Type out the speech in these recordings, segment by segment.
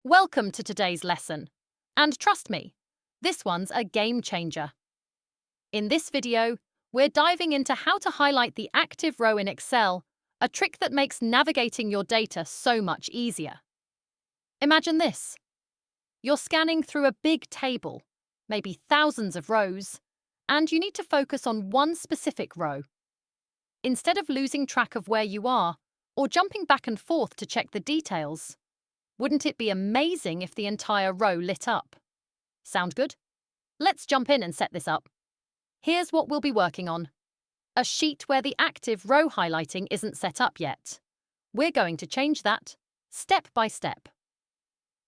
Welcome to today's lesson. And trust me, this one's a game changer. In this video, we're diving into how to highlight the active row in Excel, a trick that makes navigating your data so much easier. Imagine this. You're scanning through a big table, maybe thousands of rows, and you need to focus on one specific row. Instead of losing track of where you are or jumping back and forth to check the details, wouldn't it be amazing if the entire row lit up? Sound good? Let's jump in and set this up. Here's what we'll be working on. A sheet where the active row highlighting isn't set up yet. We're going to change that, step by step.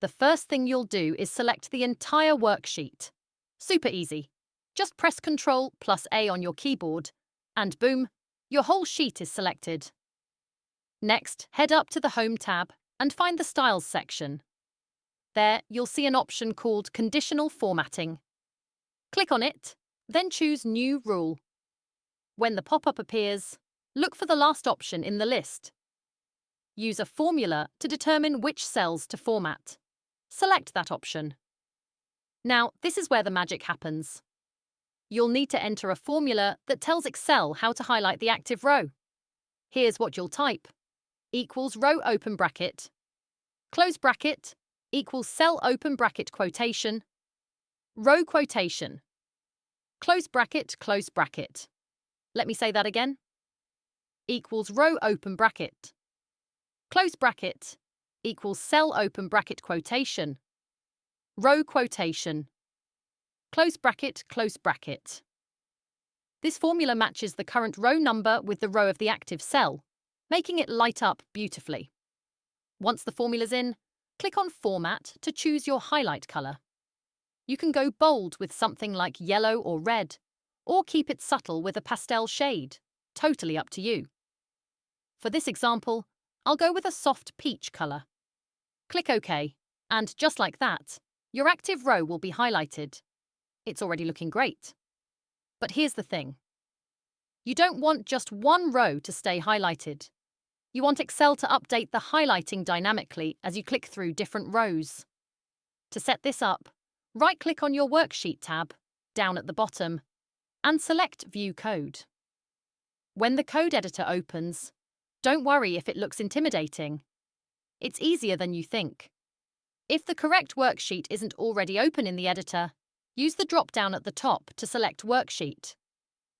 The first thing you'll do is select the entire worksheet. Super easy. Just press Ctrl+A on your keyboard, and boom, your whole sheet is selected. Next, head up to the Home tab and find the Styles section. There, you'll see an option called Conditional Formatting. Click on it, then choose New Rule. When the pop-up appears, look for the last option in the list. Use a formula to determine which cells to format. Select that option. Now, this is where the magic happens. You'll need to enter a formula that tells Excel how to highlight the active row. Here's what you'll type. Equals row open bracket, close bracket, equals cell open bracket quotation, row quotation, close bracket, close bracket. Let me say that again. Equals row open bracket, close bracket, equals cell open bracket quotation, row quotation, close bracket, close bracket. This formula matches the current row number with the row of the active cell, making it light up beautifully. Once the formula's in, click on Format to choose your highlight color. You can go bold with something like yellow or red, or keep it subtle with a pastel shade. Totally up to you. For this example, I'll go with a soft peach color. Click OK, and just like that, your active row will be highlighted. It's already looking great. But here's the thing. You don't want just one row to stay highlighted. You want Excel to update the highlighting dynamically as you click through different rows. To set this up, right-click on your Worksheet tab, down at the bottom, and select View Code. When the code editor opens, don't worry if it looks intimidating. It's easier than you think. If the correct worksheet isn't already open in the editor, use the drop-down at the top to select Worksheet.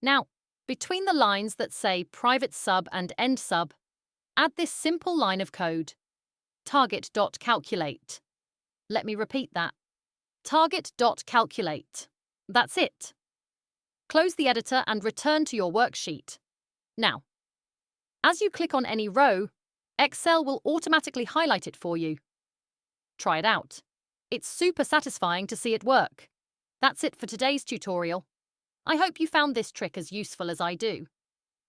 Now, between the lines that say Private Sub and End Sub, add this simple line of code, target.calculate. Let me repeat that. Target.calculate. That's it. Close the editor and return to your worksheet. Now, as you click on any row, Excel will automatically highlight it for you. Try it out. It's super satisfying to see it work. That's it for today's tutorial. I hope you found this trick as useful as I do.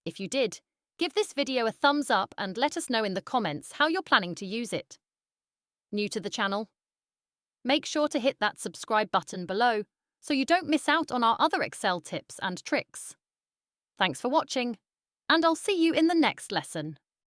If you did, give this video a thumbs up and let us know in the comments how you're planning to use it. New to the channel? Make sure to hit that subscribe button below so you don't miss out on our other Excel tips and tricks. Thanks for watching, and I'll see you in the next lesson.